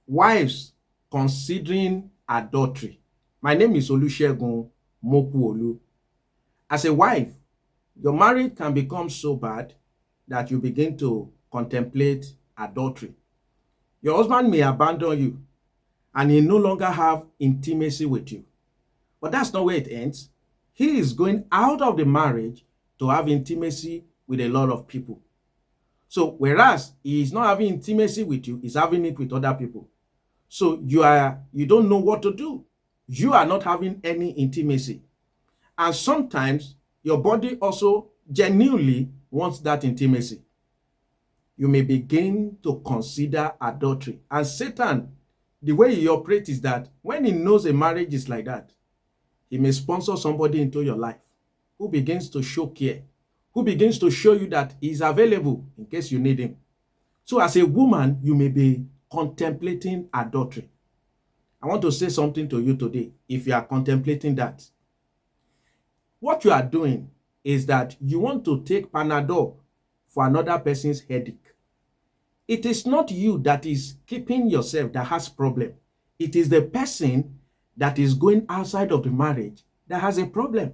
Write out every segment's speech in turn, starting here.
wives considering adultery. My name is Olusegun Mokuolu. As a wife, your marriage can become so bad that you begin to contemplate adultery. Your husband may abandon you and he no longer have intimacy with you. But that's not where it ends. He is going out of the marriage to have intimacy with a lot of people. So whereas he is not having intimacy with you, he's having it with other people. So you don't know what to do. You are not having any intimacy. And sometimes your body also genuinely wants that intimacy. You may begin to consider adultery. And Satan, the way he operates is that when he knows a marriage is like that, he may sponsor somebody into your life who begins to show care, who begins to show you that he's available in case you need him. So as a woman, you may be contemplating adultery. I want to say something to you today. If you are contemplating that, what you are doing is that you want to take Panadol for another person's headache. It is not you that is keeping yourself that has problem. It is the person that is going outside of the marriage that has a problem.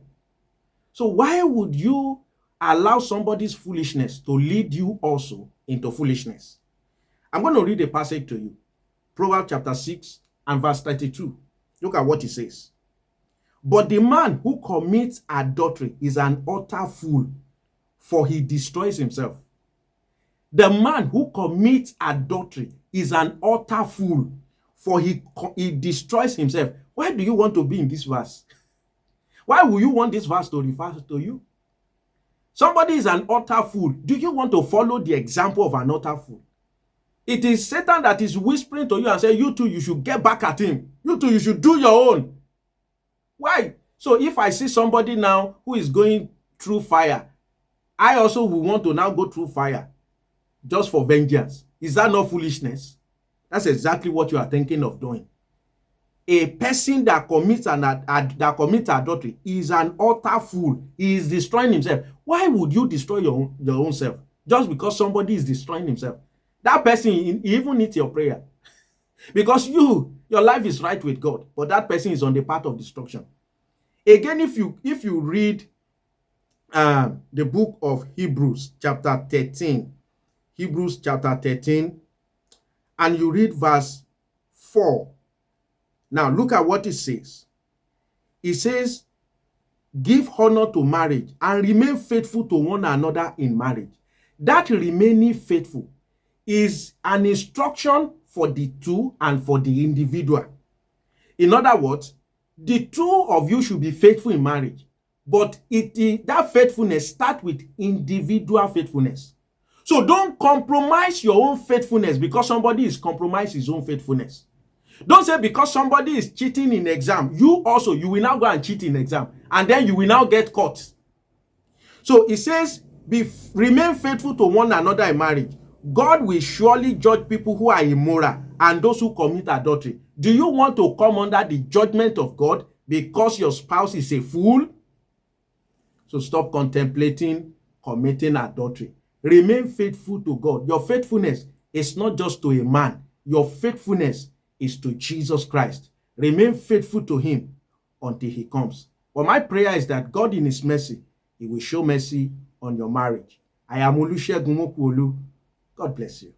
So why would you allow somebody's foolishness to lead you also into foolishness? I'm going to read a passage to you. Proverbs chapter 6 and verse 32. Look at what it says. But the man who commits adultery is an utter fool, for he destroys himself. The man who commits adultery is an utter fool, for he destroys himself. Why do you want to be in this verse? Why will you want this verse to refer to you? Somebody is an utter fool. Do you want to follow the example of an utter fool? It is Satan that is whispering to you and saying, you too, you should get back at him. You too, you should do your own. Why? So if I see somebody now who is going through fire, I also will want to now go through fire just for vengeance. Is that not foolishness? That's exactly what you are thinking of doing. A person that commits adultery is an utter fool. He is destroying himself. Why would you destroy your own self? Just because somebody is destroying himself. That person even needs your prayer. Because your life is right with God, but that person is on the path of destruction. Again, if you read the book of Hebrews chapter 13, Hebrews chapter 13, and you read verse 4. Now, look at what it says. It says, give honor to marriage and remain faithful to one another in marriage. That remaining faithful is an instruction for the two and for the individual. In other words, the two of you should be faithful in marriage, but that faithfulness starts with individual faithfulness. So don't compromise your own faithfulness because somebody is compromising his own faithfulness. Don't say because somebody is cheating in exam, you will now go and cheat in exam, and then you will now get caught. So it says, remain faithful to one another in marriage. God will surely judge people who are immoral and those who commit adultery. Do you want to come under the judgment of God because your spouse is a fool? So stop contemplating committing adultery. Remain faithful to God. Your faithfulness is not just to a man. Your faithfulness is to Jesus Christ. Remain faithful to him until he comes. But my prayer is that God in his mercy, he will show mercy on your marriage. I am Olusegun Mokuolu. God bless you.